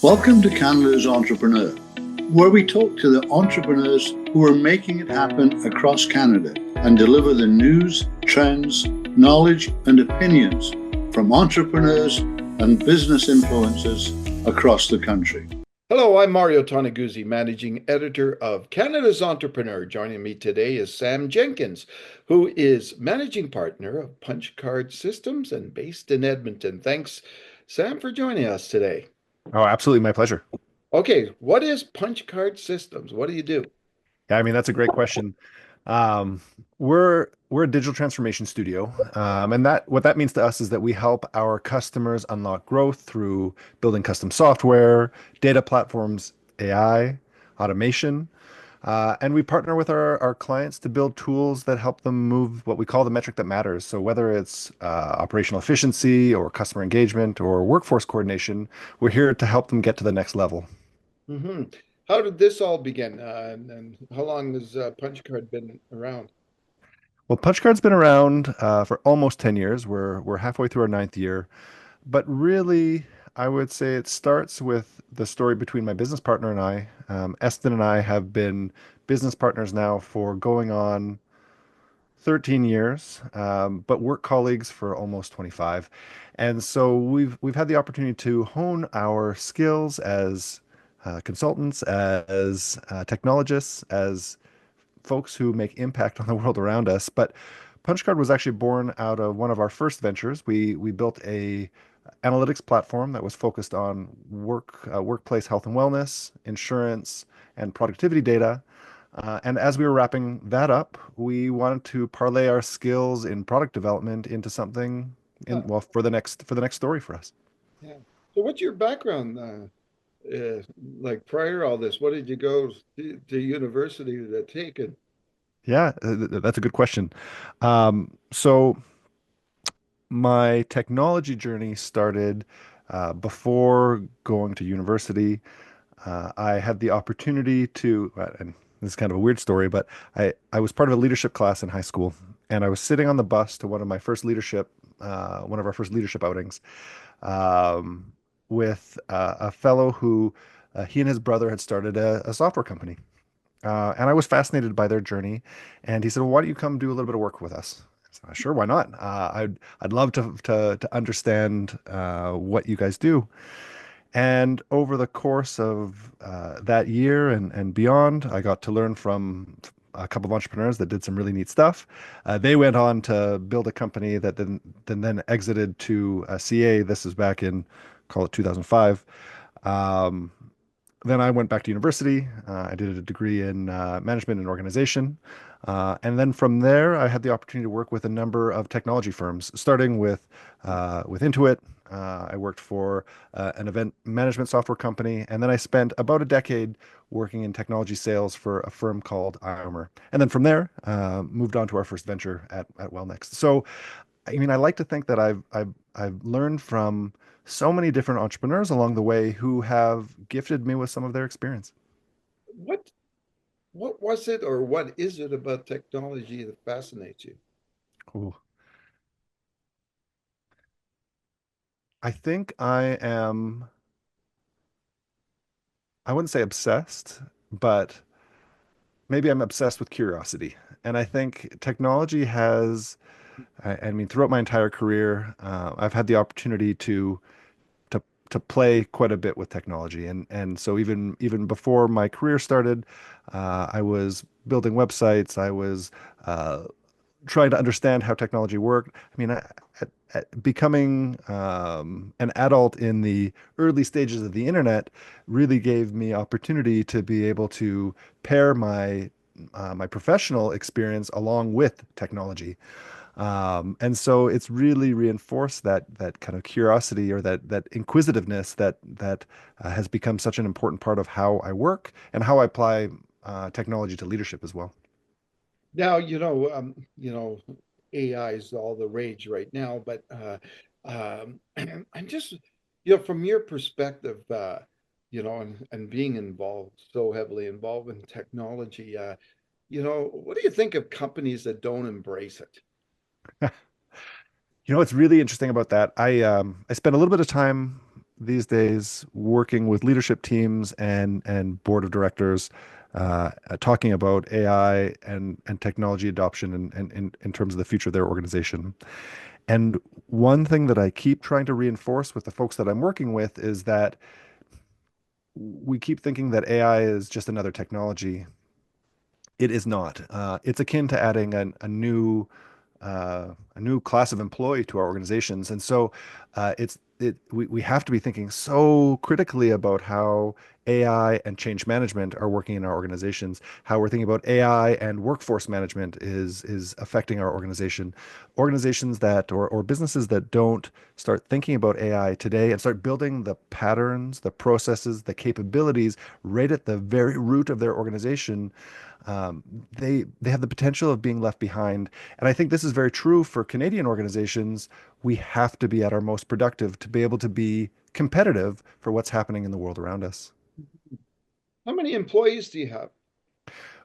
Welcome to Canada's Entrepreneur, where we talk to the entrepreneurs who are making it happen across Canada and deliver the news, trends, knowledge, and opinions from entrepreneurs and business influencers across the country. Hello, I'm Mario Toneguzzi, Managing Editor of Canada's Entrepreneur. Joining me today is Sam Jenkins, who is Managing Partner of Punchcard Systems and based in Edmonton. Thanks, Sam, for joining us today. Oh, absolutely. My pleasure. Okay, what is Punchcard Systems? What do you do? Yeah, I mean, that's a great question. Um, we're a digital transformation studio, and that what that means to us is that we help our customers unlock growth through building custom software, data platforms, AI, automation, and we partner with our clients to build tools that help them move what we call the metric that matters. So whether it's operational efficiency or customer engagement or workforce coordination, we're here to help them get to the next level. hmm How did this all begin? And how long has Punchcard been around? Well, Punchcard's been around for almost 10 years. We're halfway through our ninth year. But really, I would say it starts with the story between my business partner and I. Eston and I have been business partners now for going on 13 years, but work colleagues for almost 25. And so we've had the opportunity to hone our skills as consultants, as technologists, as folks who make impact on the world around us. But Punchcard was actually born out of one of our first ventures. We built a analytics platform that was focused on workplace health and wellness, insurance, and productivity data. And as we were wrapping that up, we wanted to parlay our skills in product development into something Huh, for the next story for us. yeah. So what's your background like prior to all this? What did you go to university to take? And Yeah, that's a good question. So my technology journey started before going to university. I had the opportunity and this is kind of a weird story, but I was part of a leadership class in high school, and I was sitting on the bus to one of our first leadership outings, um, with a fellow who he and his brother had started a software company. And I was fascinated by their journey. And he said, "Well, why don't you come do a little bit of work with us?" I said, "Sure, why not? I'd love to understand what you guys do." And over the course of that year and beyond, I got to learn from a couple of entrepreneurs that did some really neat stuff. They went on to build a company that then exited to CA. This is back in, call it 2005. Um, then I went back to university. I did a degree in management and organization. And then from there, I had the opportunity to work with a number of technology firms, starting with Intuit. I worked for an event management software company. And then I spent about a decade working in technology sales for a firm called Armor. And then from there, moved on to our first venture at Wellnext. So I mean, I like to think that I've learned from so many different entrepreneurs along the way who have gifted me with some of their experience. what what was it or what is it about technology that fascinates you? Ooh. I think I wouldn't say obsessed, but maybe I'm obsessed with curiosity. And I think technology I mean, throughout my entire career, I've had the opportunity to to play quite a bit with technology, and so even before my career started, I was building websites. I was uh, trying to understand how technology worked. I mean, becoming an adult in the early stages of the internet really gave me opportunity to be able to pair my professional experience along with technology. And so it's really reinforced that kind of curiosity or that inquisitiveness that has become such an important part of how I work and how I apply technology to leadership as well. Now, AI is all the rage right now, but I'm just, from your perspective, and being involved, so heavily involved in technology, what do you think of companies that don't embrace it? You know what's really interesting about that? I spent a little bit of time these days working with leadership teams and board of directors, talking about AI and technology adoption and in terms of the future of their organization. And one thing that I keep trying to reinforce with the folks that I'm working with is that we keep thinking that AI is just another technology. It is not. It's akin to adding a new class of employee to our organizations. And so we have to be thinking so critically about how AI and change management are working in our organizations, how we're thinking about AI and workforce management is affecting our organization. Organizations that or businesses that don't start thinking about AI today and start building the patterns, the processes, the capabilities right at the very root of their organization, um, they have the potential of being left behind. And I think this is very true for Canadian organizations. We have to be at our most productive to be able to be competitive for what's happening in the world around us. How many employees do you have?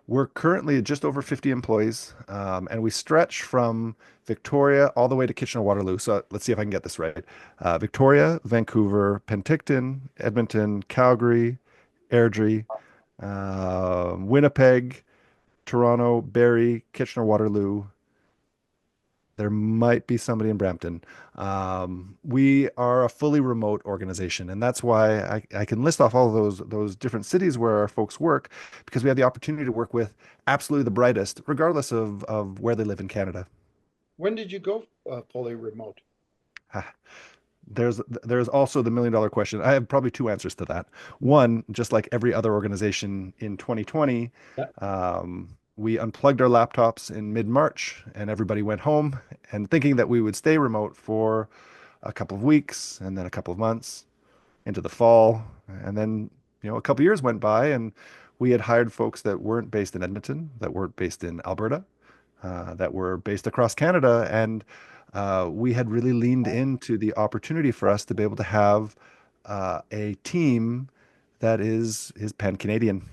We're currently just over 50 employees, and we stretch from Victoria all the way to Kitchener-Waterloo. So let's see if I can get this right. Victoria, Vancouver, Penticton, Edmonton, Calgary, Airdrie, Winnipeg, Toronto, Barrie, Kitchener-Waterloo. There might be somebody in Brampton. We are a fully remote organization, and that's why I can list off all of those different cities where our folks work, because we have the opportunity to work with absolutely the brightest, regardless of where they live in Canada. When did you go fully remote? Ah, there's also the million dollar question. I have probably two answers to that. One, just like every other organization in 2020, Yeah. we unplugged our laptops in mid-March and everybody went home and thinking that we would stay remote for a couple of weeks and then a couple of months into the fall. And then, a couple of years went by and we had hired folks that weren't based in Edmonton, that weren't based in Alberta, that were based across Canada. And we had really leaned into the opportunity for us to be able to have a team that is pan-Canadian.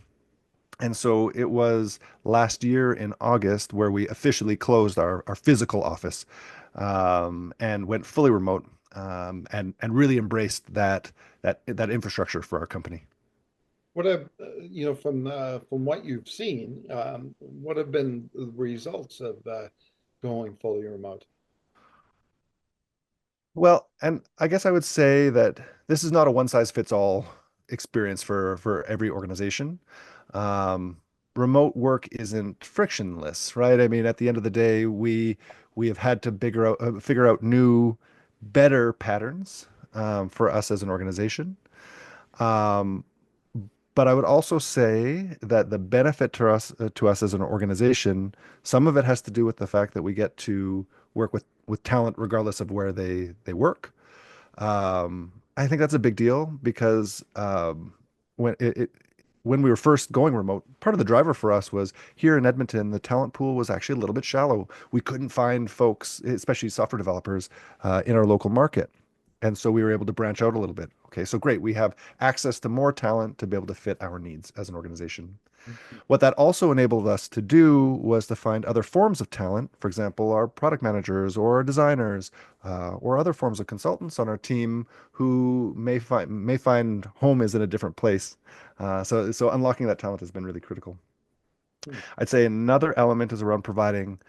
And so it was last year in August where we officially closed our physical office, and went fully remote, and really embraced that infrastructure for our company. What have from what you've seen, what have been the results of going fully remote? Well, and I guess I would say that this is not a one size fits all experience for every organization. Um, Remote work isn't frictionless, right? I mean, at the end of the day, we have had to figure out new, better patterns, for us as an organization. Um, but I would also say that the benefit to us as an organization, some of it has to do with the fact that we get to work with talent regardless of where they work. I think that's a big deal because when when we were first going remote, part of the driver for us was here in Edmonton, the talent pool was actually a little bit shallow. We couldn't find folks, especially software developers, in our local market. And so we were able to branch out a little bit. Okay, so great. We have access to more talent to be able to fit our needs as an organization. What that also enabled us to do was to find other forms of talent, for example, our product managers or our designers, or other forms of consultants on our team who may find home is in a different place. So unlocking that talent has been really critical. Hmm. I'd say another element is around providing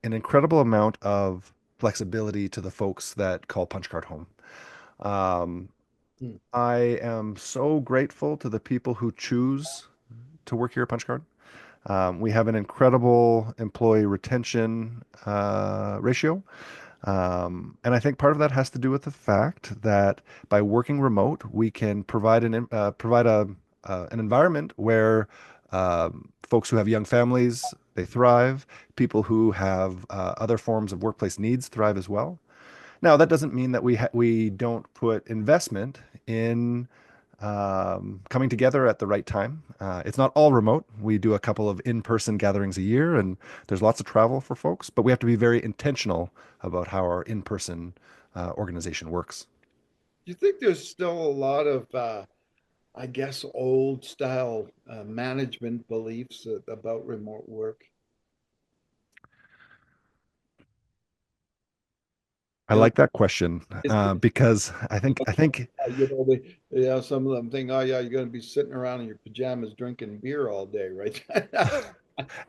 an incredible amount of flexibility to the folks that call Punchcard home. Um, Hmm. I am so grateful to the people who choose to work here at Punchcard. We have an incredible employee retention ratio. And I think part of that has to do with the fact that by working remote, we can provide an environment where folks who have young families, they thrive. People who have other forms of workplace needs thrive as well. Now, that doesn't mean that we don't put investment in coming together at the right time. It's not all remote. We do a couple of in-person gatherings a year, and there's lots of travel for folks, but we have to be very intentional about how our in-person organization works. Do you think there's still a lot of, I guess, old style management beliefs about remote work? I You know, like that question is it, because I think some of them think, oh yeah, you're going to be sitting around in your pajamas drinking beer all day, right?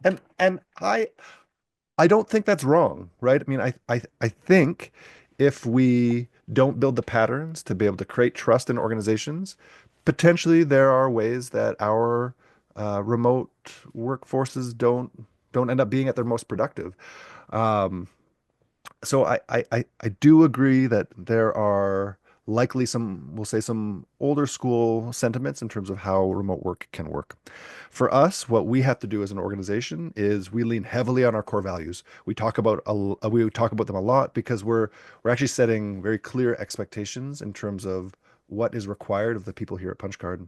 and I don't think that's wrong, right? I mean, I think if we don't build the patterns to be able to create trust in organizations, potentially there are ways that our remote workforces don't end up being at their most productive. Um, so I do agree that there are likely some, we'll say, some older school sentiments in terms of how remote work can work. For us, what we have to do as an organization is we lean heavily on our core values. We talk about them a lot because we're actually setting very clear expectations in terms of what is required of the people here at Punchcard.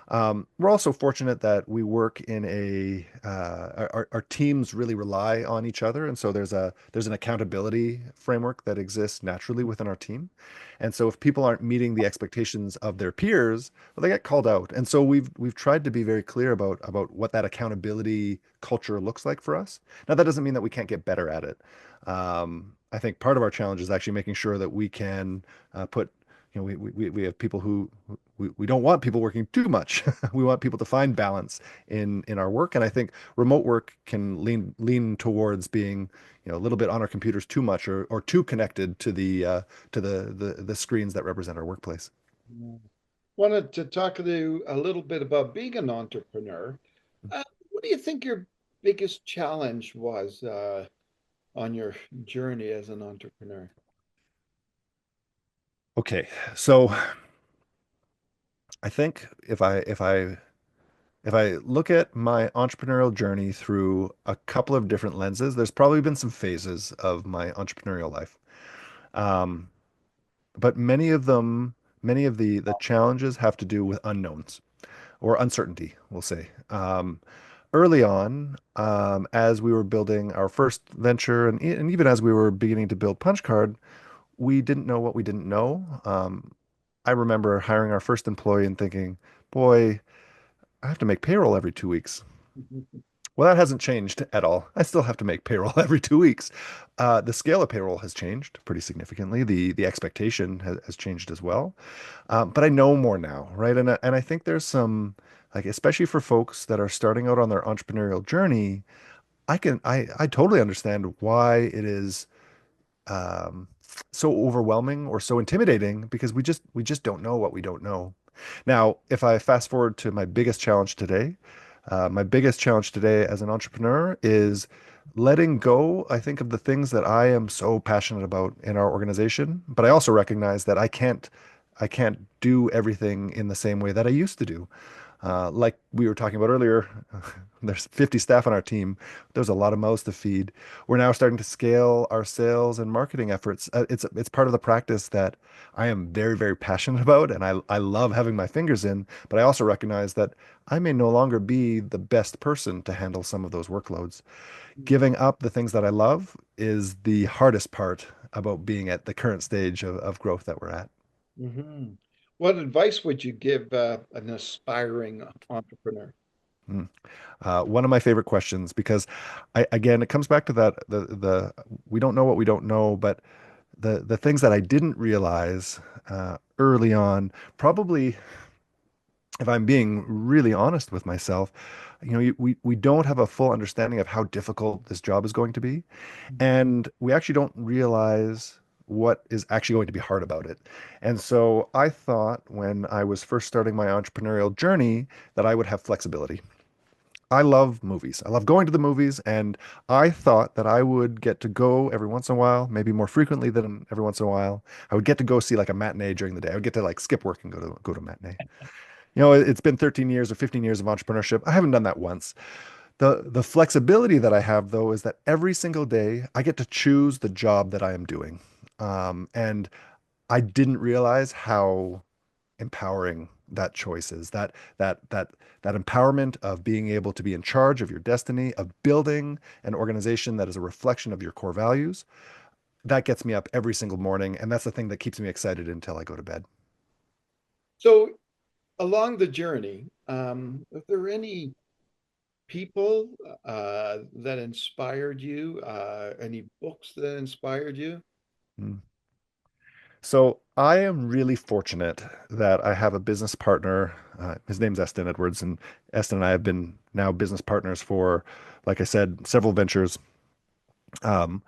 We're also fortunate that we work in our teams really rely on each other, and so there's an accountability framework that exists naturally within our team. And so if people aren't meeting the expectations of their peers, well, they get called out. And so we've tried to be very clear about what that accountability culture looks like for us. Now, that doesn't mean that we can't get better at it. I think part of our challenge is actually making sure that we can put we have people who we don't want people working too much. We want people to find balance in our work. And I think remote work can lean towards being, a little bit on our computers too much or too connected to the screens that represent our workplace. Yeah. Wanted to talk to you a little bit about being an entrepreneur. What do you think your biggest challenge was on your journey as an entrepreneur? Okay, so I think if I look at my entrepreneurial journey through a couple of different lenses, there's probably been some phases of my entrepreneurial life. Um, but many of the challenges have to do with unknowns or uncertainty, we'll say. Early on, as we were building our first venture, and even as we were beginning to build Punchcard, we didn't know what we didn't know. I remember hiring our first employee and thinking, boy, I have to make payroll every 2 weeks. Well, that hasn't changed at all. I still have to make payroll every 2 weeks. The scale of payroll has changed pretty significantly. The expectation has changed as well. But I know more now, right? And I think there's some, like, especially for folks that are starting out on their entrepreneurial journey, I totally understand why it is um, so overwhelming or so intimidating because we just don't know what we don't know. Now, if I fast forward to my biggest challenge today as an entrepreneur is letting go, I think, of the things that I am so passionate about in our organization, but I also recognize that I can't do everything in the same way that I used to do. Like we were talking about earlier, there's 50 staff on our team. There's a lot of mouths to feed. We're now starting to scale our sales and marketing efforts. It's part of the practice that I am very, very passionate about, and I love having my fingers in. But I also recognize that I may no longer be the best person to handle some of those workloads. Giving up the things that I love is the hardest part about being at the current stage of growth that we're at. Hmm. What advice would you give an aspiring entrepreneur? Mm. One of my favorite questions because again, it comes back to that the we don't know what we don't know, but the things that I didn't realize early on, probably if I'm being really honest with myself, we don't have a full understanding of how difficult this job is going to be, and we actually don't realize what is actually going to be hard about it. And so I thought when I was first starting my entrepreneurial journey that I would have flexibility. I love movies. I love going to the movies, and I thought that I would get to go every once in a while, maybe more frequently than every once in a while. I would get to go see like a matinee during the day. I would get to like skip work and go to a matinee. It's been 13 years or 15 years of entrepreneurship. I haven't done that once. The flexibility that I have though is that every single day I get to choose the job that I am doing. And I didn't realize how empowering that choice is that empowerment of being able to be in charge of your destiny, of building an organization that is a reflection of your core values. That gets me up every single morning, and that's the thing that keeps me excited until I go to bed. So, along the journey, are there any people that inspired you? Any books that inspired you? Mm. So I am really fortunate that I have a business partner. His name's Eston Edwards, and Eston and I have been now business partners for, like I said, several ventures. Um,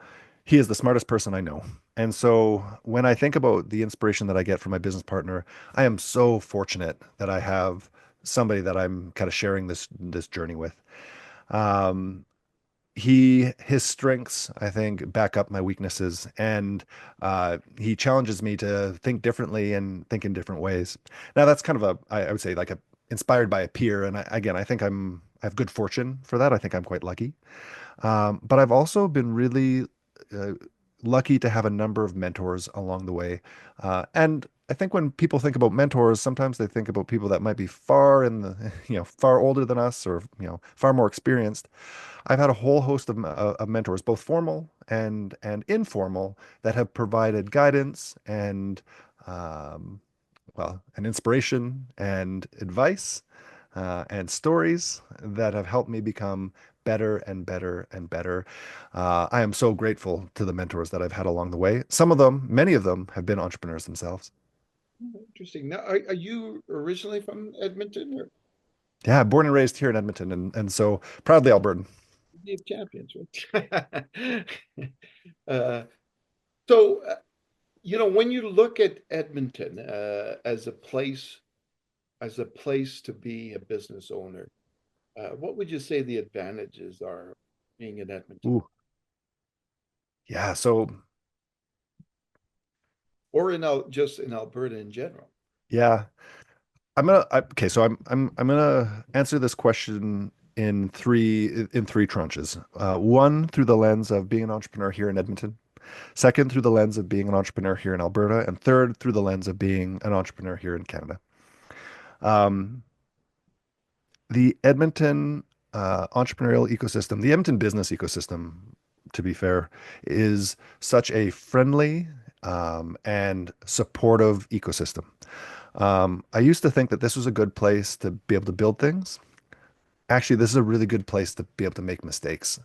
he is the smartest person I know. And so when I think about the inspiration that I get from my business partner, I am so fortunate that I have somebody that I'm kind of sharing this journey with. Um, his strengths, I think, back up my weaknesses, and he challenges me to think differently and think in different ways. Now that's kind of I would say like a inspired by a peer, and again, I think I have good fortune for that. I think I'm quite lucky. But I've also been really uh, lucky to have a number of mentors along the way. And I think when people think about mentors, sometimes they think about people that might be far in the, far older than us or, far more experienced. I've had a whole host of mentors, both formal and informal, that have provided guidance and, um, an inspiration and advice and stories that have helped me become better and better and better. I am so grateful to the mentors that I've had along the way. Some of them, many of them, have been entrepreneurs themselves. Oh, interesting. Now, are you originally from Edmonton or Yeah, born and raised here in Edmonton, and so proudly Albertan. City of Champions, right? Uh, so, when you look at Edmonton as a place to be a business owner, what would you say the advantages are being in Edmonton Ooh, yeah. So or just in Alberta in general? yeah, okay. So I'm gonna answer this question in three tranches. One through the lens of being an entrepreneur here in Edmonton. Second, through the lens of being an entrepreneur here in Alberta, and third, through the lens of being an entrepreneur here in Canada. Um, the Edmonton entrepreneurial ecosystem, the Edmonton business ecosystem, to be fair, is such a friendly and supportive ecosystem. I used to think that this was a good place to be able to build things. Actually, this is a really good place to be able to make mistakes,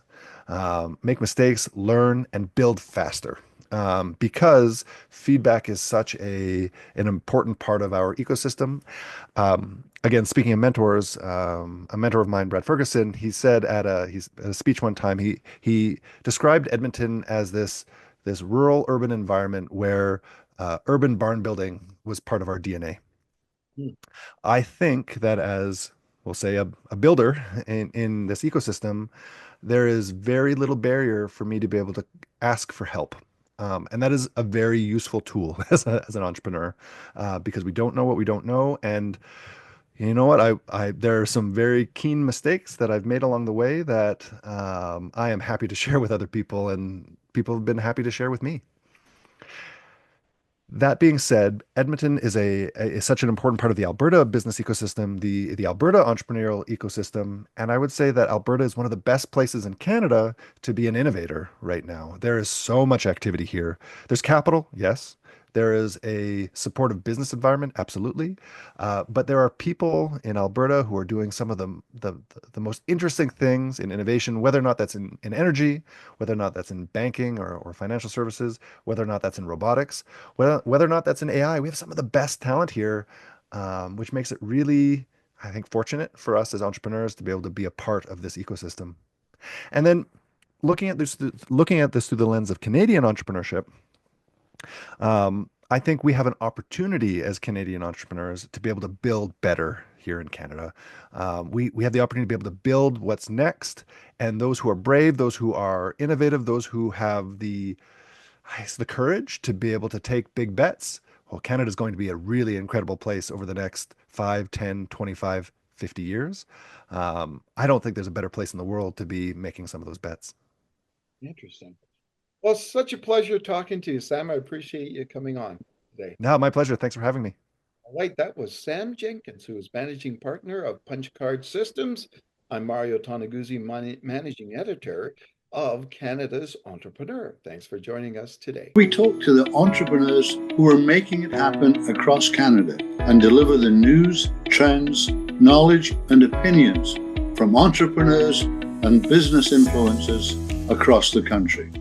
learn, and build faster. Because feedback is such an important part of our ecosystem. Again, speaking of mentors, a mentor of mine, Brad Ferguson, he said at a speech one time, he described Edmonton as this rural urban environment where urban barn building was part of our DNA. Hmm. I think that as we'll say a builder in this ecosystem, there is very little barrier for me to be able to ask for help. And that is a very useful tool as an entrepreneur because we don't know what we don't know. And you know what? There are some very keen mistakes that I've made along the way that I am happy to share with other people, and people have been happy to share with me. That being said, Edmonton is such an important part of the Alberta business ecosystem, the Alberta entrepreneurial ecosystem, and I would say that Alberta is one of the best places in Canada to be an innovator right now. There is so much activity here. There's capital, yes. There is a supportive business environment, absolutely. But there are people in Alberta who are doing some of the most interesting things in innovation, whether or not that's in energy, whether or not that's in banking or financial services, whether or not that's in robotics, whether or not that's in AI. We have some of the best talent here, which makes it really, I think, fortunate for us as entrepreneurs to be able to be a part of this ecosystem. And then looking at this through the lens of Canadian entrepreneurship, I think we have an opportunity as Canadian entrepreneurs to be able to build better here in Canada. We have the opportunity to be able to build what's next, and those who are brave, those who are innovative, those who have the courage to be able to take big bets. Well, Canada is going to be a really incredible place over the next 5, 10, 25, 50 years. I don't think there's a better place in the world to be making some of those bets. Interesting. Well, it's such a pleasure talking to you, Sam. I appreciate you coming on today. No, my pleasure. Thanks for having me. All right, that was Sam Jenkins, who is managing partner of Punchcard Systems. I'm Mario Tonaguzzi, managing editor of Canada's Entrepreneur. Thanks for joining us today. We talk to the entrepreneurs who are making it happen across Canada and deliver the news, trends, knowledge, and opinions from entrepreneurs and business influencers across the country.